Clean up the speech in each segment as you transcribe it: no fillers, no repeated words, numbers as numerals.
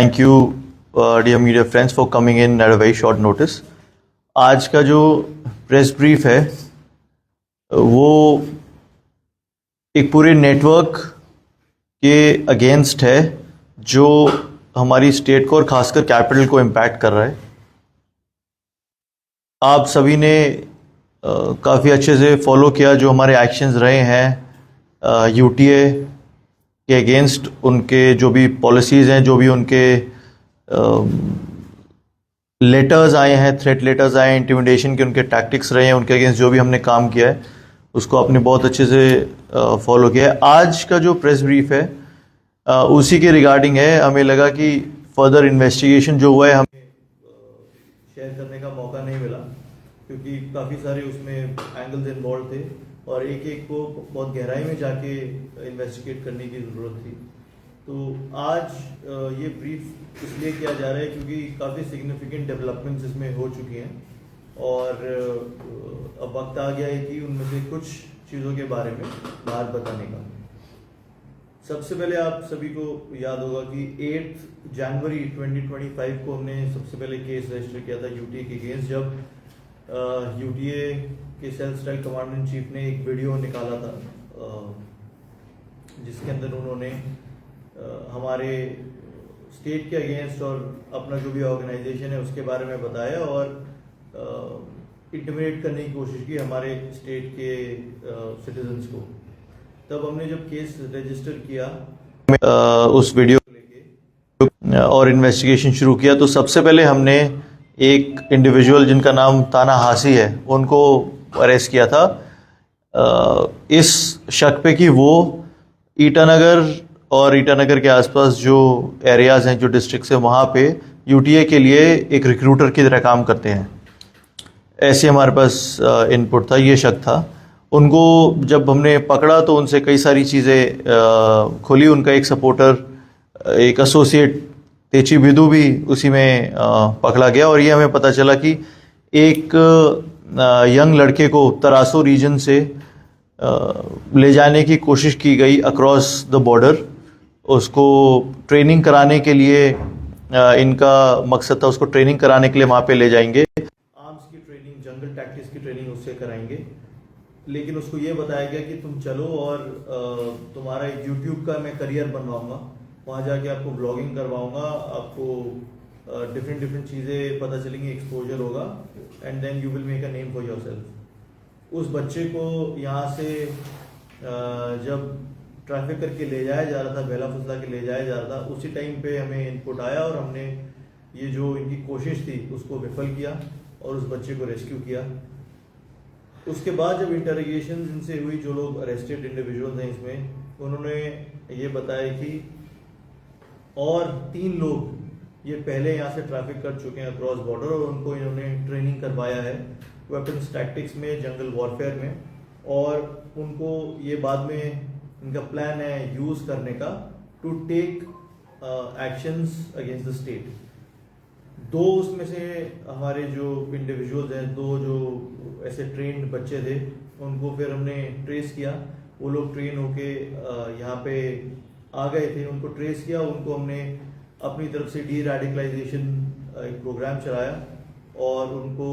Thank you dear media friends for coming in at a very short notice. आज का जो press brief है वो एक पूरे नेटवर्क के अगेंस्ट है जो हमारी स्टेट को और खासकर कैपिटल को इम्पैक्ट कर रहा है। आप सभी ने काफ़ी अच्छे से फॉलो किया जो हमारे एक्शंस रहे हैं यूटीए के अगेंस्ट, उनके जो भी पॉलिसीज़ हैं, जो भी उनके लेटर्स आए हैं, थ्रेट लेटर्स आए हैं, इंटिमिडेशन के उनके टैक्टिक्स रहे हैं, उनके अगेंस्ट जो भी हमने काम किया है उसको आपने बहुत अच्छे से फॉलो किया है। आज का जो प्रेस ब्रीफ है उसी के रिगार्डिंग है। हमें लगा कि फर्दर इन्वेस्टिगेशन जो हुआ है हमें शेयर करने का मौका नहीं मिला क्योंकि काफ़ी सारे उसमें एंगल्स इन्वॉल्व थे और एक एक को बहुत गहराई में जाके इन्वेस्टिगेट करने की ज़रूरत थी। तो आज ये ब्रीफ इसलिए किया जा रहा है क्योंकि काफ़ी सिग्निफिकेंट डेवलपमेंट्स इसमें हो चुकी हैं और अब वक्त आ गया है कि उनमें से कुछ चीज़ों के बारे में बात बताने का। सबसे पहले आप सभी को याद होगा कि 8 जनवरी 2025 को हमने सबसे पहले केस रजिस्टर किया था यूटीए के अगेंस्ट, जब यूटीए के cell strike commander in chief ने एक वीडियो निकाला था जिसके अंदर उन्होंने हमारे स्टेट के अगेंस्ट और अपना जो भी ऑर्गेनाइजेशन है उसके बारे में बताया और इंटिमिडेट करने की कोशिश की हमारे स्टेट के सिटीजन्स को। तब हमने जब केस रजिस्टर किया उस वीडियो को लेके और इन्वेस्टिगेशन शुरू किया, तो सबसे पहले हमने एक इंडिविजुअल जिनका नाम ताना हासी है उनको अरेस्ट किया था इस शक पे कि वो ईटानगर और ईटानगर के आसपास जो एरियाज़ हैं, जो डिस्ट्रिक्ट्स हैं, वहाँ पे यूटीए के लिए एक रिक्रूटर की तरह काम करते हैं। ऐसे हमारे पास इनपुट था, ये शक था। उनको जब हमने पकड़ा तो उनसे कई सारी चीज़ें खुली। उनका एक सपोर्टर, एक एसोसिएट तेची बिदू भी उसी में पकड़ा गया और ये हमें पता चला कि एक यंग लड़के को तरासो रीजन से ले जाने की कोशिश की गई अक्रॉस द बॉर्डर। उसको ट्रेनिंग कराने के लिए इनका मकसद था, उसको ट्रेनिंग कराने के लिए वहाँ पे ले जाएंगे, आर्म्स की ट्रेनिंग, जंगल टैक्टिक्स की ट्रेनिंग उससे कराएंगे। लेकिन उसको ये बताया गया कि तुम चलो और तुम्हारा एक यूट्यूब का मैं करियर बनवाऊंगा, वहाँ जाके आपको ब्लॉगिंग करवाऊंगा, आपको डिफरेंट चीज़ें पता चलेंगी, एक्सपोजर होगा and then you will make a name for yourself. उस बच्चे को यहाँ से जब ट्रैफिक करके ले जाया जा रहा था, बेला फुसला के ले जाया जा रहा था, उसी टाइम पे हमें इनपुट आया और हमने ये जो इनकी कोशिश थी उसको विफल किया और उस बच्चे को रेस्क्यू किया। उसके बाद जब इंटरोगेशन इनसे हुई, जो लोग अरेस्टेड इंडिविजुअल्स हैं इसमें, उन्होंने ये बताया कि और 3 लोग ये पहले यहाँ से ट्रैफिक कर चुके हैं अक्रॉस बॉर्डर और उनको इन्होंने ट्रेनिंग करवाया है वेपन्स टैक्टिक्स में, जंगल वॉरफेयर में, और उनको ये बाद में इनका प्लान है यूज करने का to take actions against the state. 2 उसमें से हमारे जो इंडिविजुअल्स हैं, 2 जो ऐसे ट्रेन्ड बच्चे थे, उनको फिर हमने ट्रेस किया। वो लोग ट्रेन होके यहाँ पे आ गए थे, उनको ट्रेस किया, उनको हमने अपनी तरफ से डी रेडिकलाइजेशन एक प्रोग्राम चलाया और उनको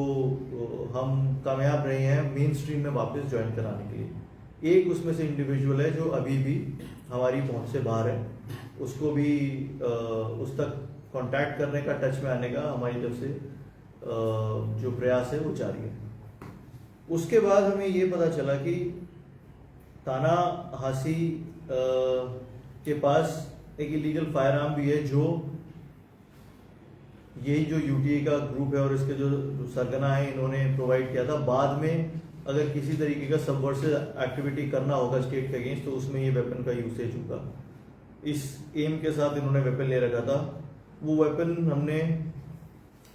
हम कामयाब रहे हैं मेन स्ट्रीम में वापस ज्वाइन कराने के लिए। एक उसमें से इंडिविजुअल है जो अभी भी हमारी पहुंच से बाहर है, उसको भी उस तक कांटेक्ट करने का, टच में आने का हमारी तरफ से जो प्रयास है वो जारी है। उसके बाद हमें ये पता चला कि ताना हासी के पास एक इलीगल फायर आर्म भी है जो यही जो यूटीए का ग्रुप है और इसके जो सरगना है इन्होंने प्रोवाइड किया था। बाद में अगर किसी तरीके का सबवर्सिव एक्टिविटी करना होगा स्टेट के अगेंस्ट तो उसमें ये वेपन का यूसेज होगा। इस एम के साथ इन्होंने वेपन ले रखा था। वो वेपन हमने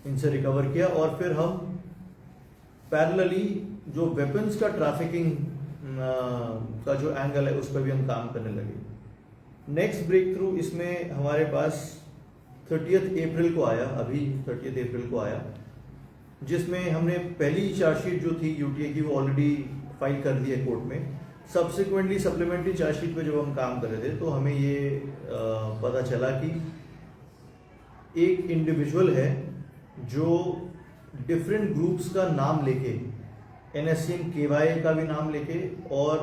इनसे रिकवर किया और फिर हम पैरेलली जो वेपन्स का ट्रैफिकिंग का जो एंगल है उस पर भी हम काम करने लगे। नेक्स्ट ब्रेक थ्रू इसमें हमारे पास 30 अप्रैल को आया, अभी 30 अप्रैल को आया, जिसमें हमने पहली चार्जशीट जो थी यूटीए की वो ऑलरेडी फाइल कर दी है कोर्ट में। सब्सिक्वेंटली सप्लीमेंट्री चार्जशीट पे जब हम काम कर रहे थे तो हमें ये पता चला कि एक इंडिविजुअल है जो डिफरेंट ग्रुप्स का नाम लेके NSCN KY का भी नाम लेके और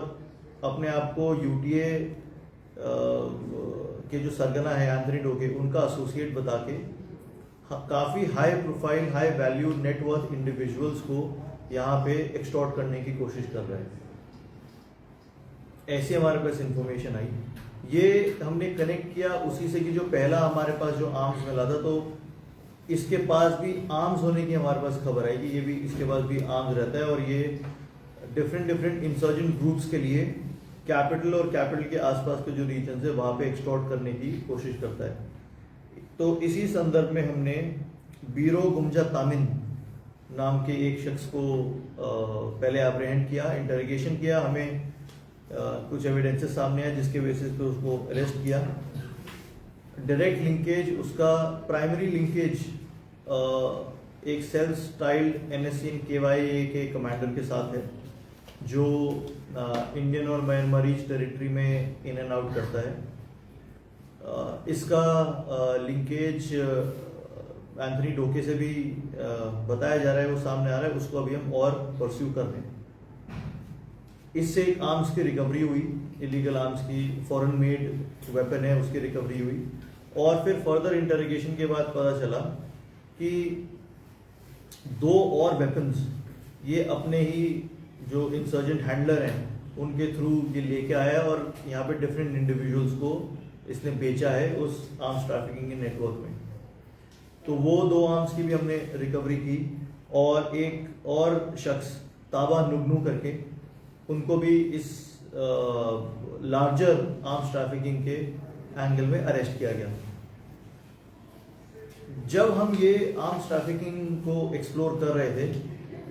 अपने आप को UTA के जो सरगना है एंथनी डोके उनका एसोसिएट बता के काफ़ी high profile high value net worth individuals को यहाँ पे एक्सटॉर्ट करने की कोशिश कर रहे हैं। ऐसी हमारे पास इंफॉर्मेशन आई, ये हमने कनेक्ट किया उसी से कि जो पहला हमारे पास जो आर्म्स मिला था तो इसके पास भी आर्म्स होने की हमारे पास खबर आई कि ये भी इसके पास भी आर्म्स रहता है और ये डिफरेंट इंसर्जेंट ग्रुप्स के लिए कैपिटल और कैपिटल के आसपास के जो रीजन है वहाँ पे एक्सटॉर्ट करने की कोशिश करता है। तो इसी संदर्भ में हमने बीरो गुमजा तामिन नाम के एक शख्स को पहले अप्रहेंड किया, इंटरोगेशन किया, हमें कुछ एविडेंसेस सामने आए जिसके बेसिस पे उसको अरेस्ट किया। डायरेक्ट लिंकेज, उसका प्राइमरी लिंकेज एक सेल्फ स्टाइल्ड NSCN KY के कमांडर के साथ है जो इंडियन और म्यांमारीज टेरिटरी में इन एंड आउट करता है। इसका लिंकेज एंथनी डोके से भी बताया जा रहा है, वो सामने आ रहा है, उसको अभी हम और परस्यू कर रहे हैं। इससे एक आर्म्स की रिकवरी हुई, इलीगल आर्म्स की, फॉरेन मेड वेपन है उसकी रिकवरी हुई और फिर फर्दर इंटरोगेशन के बाद पता चला कि 2 और वेपन्स ये अपने ही जो इंसर्जेंट हैंडलर हैं उनके थ्रू ये लेके आया और यहाँ पे डिफरेंट इंडिविजुअल्स को इसने बेचा है उस आर्म्स ट्रैफिकिंग के नेटवर्क में। तो वो 2 आर्म्स की भी हमने रिकवरी की और एक और शख्स ताबा नुगनू करके उनको भी इस लार्जर आर्म्स ट्रैफिकिंग के एंगल में अरेस्ट किया गया। जब हम ये आर्म्स ट्रैफिकिंग को एक्सप्लोर कर रहे थे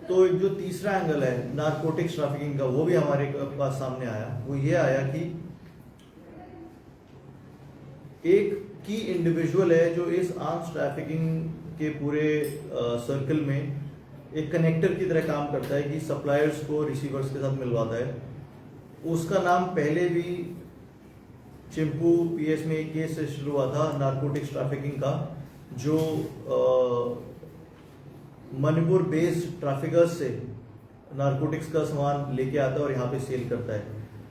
तो एक जो तीसरा एंगल है नारकोटिक्स ट्रैफिकिंग का वो भी हमारे पास सामने आया। वो ये आया कि एक की इंडिविजुअल है जो इस आर्म्स ट्रैफिकिंग के पूरे सर्कल में एक कनेक्टर की तरह काम करता है कि सप्लायर्स को रिसीवर्स के साथ मिलवाता है। उसका नाम पहले भी चिंपू PS में एक केस शुरू हुआ था नारकोटिक्स ट्रैफिकिंग का, जो मणिपुर बेस्ड ट्रैफिकर्स से नारकोटिक्स का सामान लेके आता है और यहाँ पे सेल करता है।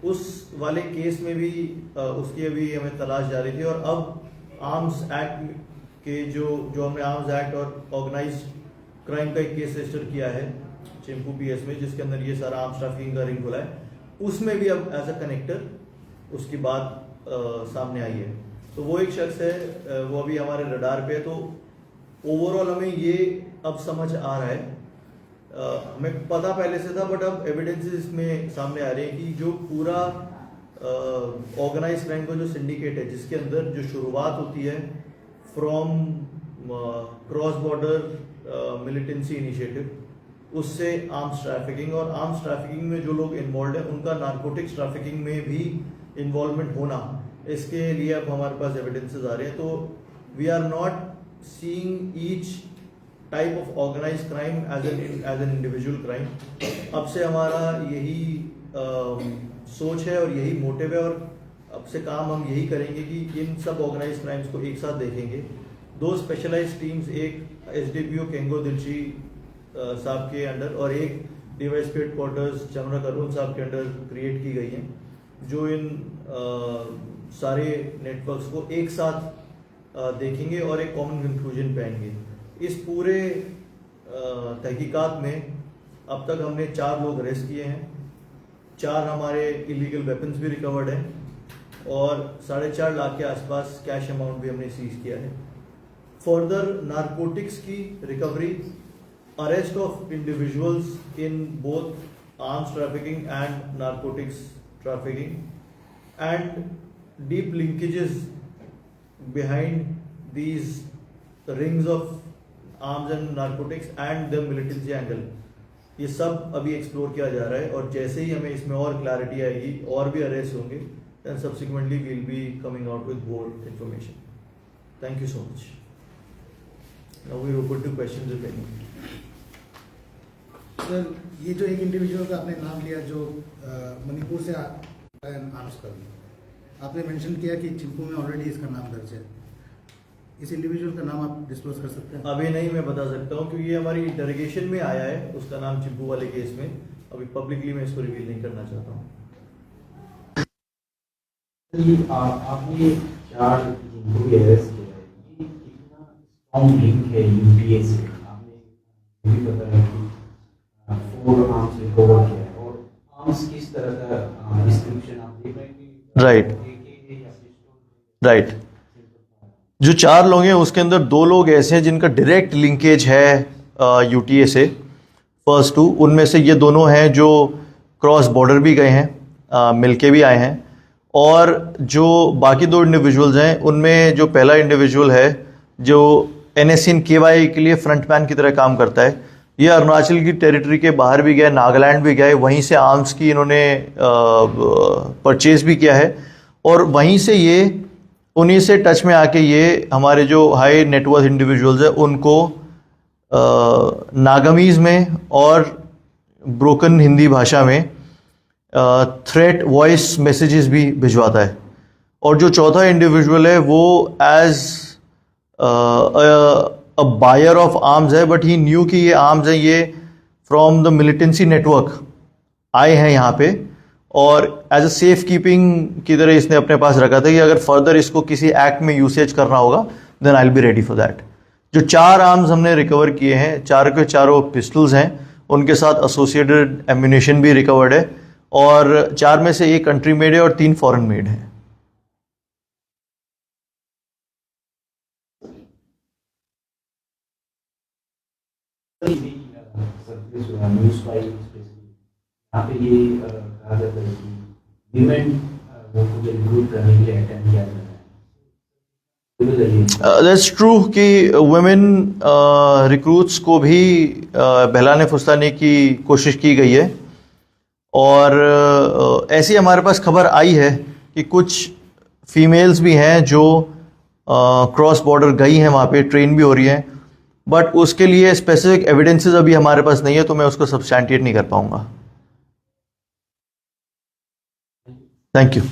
उस वाले केस में भी उसकी अभी हमें तलाश जा रही थी और अब आर्म्स एक्ट के जो हमने आर्म्स एक्ट और ऑर्गेनाइज्ड क्राइम का एक केस रजिस्टर किया है चिंपू PS में जिसके अंदर ये सारा आर्म्स ट्रैफिकिंग का रिंग खुला है, उसमें भी अब एज अ कनेक्टर उसकी बात सामने आई है। तो वो एक शख्स है, वो अभी हमारे रडार पे है। तो ओवरऑल हमें ये अब समझ आ रहा है, हमें पता पहले से था बट अब एविडेंसेस इसमें सामने आ रहे हैं कि जो पूरा ऑर्गेनाइज क्राइम का जो सिंडिकेट है जिसके अंदर जो शुरुआत होती है from cross border militancy initiative, उससे आर्म्स ट्रैफिकिंग और आर्म्स ट्रैफिकिंग में जो लोग इन्वॉल्व हैं उनका नारकोटिक्स ट्रैफिकिंग में भी इन्वॉल्वमेंट होना, इसके लिए अब हमारे पास एविडेंसेस आ रहे हैं। तो we are not seeing each type of organise crime as an individual crime. अब से हमारा यही सोच है और यही मोटिव है और अब से काम हम यही करेंगे कि इन सब ऑर्गेनाइज क्राइम्स को एक साथ देखेंगे। 2 स्पेशलाइज्ड टीम्स, एक SDPO केंगो दिलची साहब के अंडर और एक DYSP हेडक्वार्टर्स चमरा करुण साहब के अंडर क्रिएट की गई हैं, जो इन सारे नेटवर्क्स को एक साथ देखेंगे और एक कॉमन कंक्लूजन पे आएंगे। इस पूरे तहकीकात में अब तक हमने 4 लोग अरेस्ट किए हैं, 4 हमारे इलीगल वेपन्स भी रिकवर्ड हैं और 4.5 लाख के आसपास कैश अमाउंट भी हमने सीज किया है। फर्दर नारकोटिक्स की recovery, arrest of individuals in both arms trafficking and narcotics trafficking and deep linkages behind these rings of arms and narcotics and the militancy angle, ये सब अभी एक्सप्लोर किया जा रहा है और जैसे ही हमें इसमें और क्लैरिटी आएगी और भी अरेस्ट होंगे then subsequently we'll be coming out with more information. Thank you so much. Now we will put to questions if any. Sir, ये जो एक इंडिविजुअल का आपने नाम लिया जो मणिपुर से आर्म्स कर, आपने मेंशन किया कि चिंपू में ऑलरेडी इसका नाम दर्ज है, इस इंडिविजुअल का नाम आप डिस्क्लोज कर सकते हैं? अभी नहीं मैं बता सकता हूँ क्योंकि ये हमारी इंटरोगेशन में आया है, उसका नाम चिब्बू वाले केस में। अभी पब्लिकली मैं इसको रिवील नहीं करना चाहता हूँ। आपने 4 जिनको भी अरेस्ट किया है, ये कितना स्ट्रॉन्ग लिंक है यूपीए से? आपने ये भी बताया कि 4 आर्म्स रिकवर किया है, और आर्म्स किस तरह का डिस्क्रिप्शन आप देख रहे हैं कि राइट या राइट जो 4 लोग हैं उसके अंदर 2 लोग ऐसे हैं जिनका डायरेक्ट लिंकेज है यूटीए से। फर्स्ट 2 उनमें से ये दोनों हैं जो क्रॉस बॉर्डर भी गए हैं, मिलके भी आए हैं। और जो बाकी 2 इंडिविजुअल्स हैं उनमें जो पहला इंडिविजुअल है जो NSC KY के लिए फ्रंटमैन की तरह काम करता है, ये अरुणाचल की टेरिटरी के बाहर भी गया, नागालैंड भी गए, वहीं से आर्म्स की इन्होंने परचेज भी किया है। और वहीं से ये उन्हीं से टच में आके ये हमारे जो हाई नेटवर्थ इंडिविजुअल्स हैं उनको नागामीज़ में और ब्रोकन हिंदी भाषा में थ्रेट वॉइस मैसेजेस भी भिजवाता है। और जो चौथा इंडिविजुअल है वो as a buyer of arms है, बट ही न्यू कि ये आर्म्स हैं ये फ्रॉम द मिलिटेंसी नेटवर्क आए हैं यहाँ पे, और एज अ सेफ कीपिंग की तरह इसने अपने पास रखा था कि अगर फर्दर इसको किसी एक्ट में यूसेज करना होगा then I will be ready for that. जो 4 आर्म्स हमने रिकवर किए हैं, 4 के चारों पिस्टल्स हैं, उनके साथ एसोसिएटेड एम्यूनेशन भी रिकवर्ड है, और 4 में से 1 कंट्री मेड है और 3 फॉरेन मेड है। न्यूज़ फाइल यहाँ पे ये कहा जाता है कि विमेन वो को रिक्रूट करने के लिए अटेम्प्ट किया जाता है। दैट्स ट्रू कि वुमेन रिक्रूट्स को भी बहलाने फुसलाने की कोशिश की गई है, और ऐसी हमारे पास खबर आई है कि कुछ फीमेल्स भी हैं जो क्रॉस बॉर्डर गई हैं, वहाँ पे ट्रेन भी हो रही हैं, बट उसके लिए स्पेसिफिक एविडेंसेस अभी हमारे पास नहीं है, तो मैं उसको सब्सटैंटिएट नहीं कर पाऊंगा। Thank you.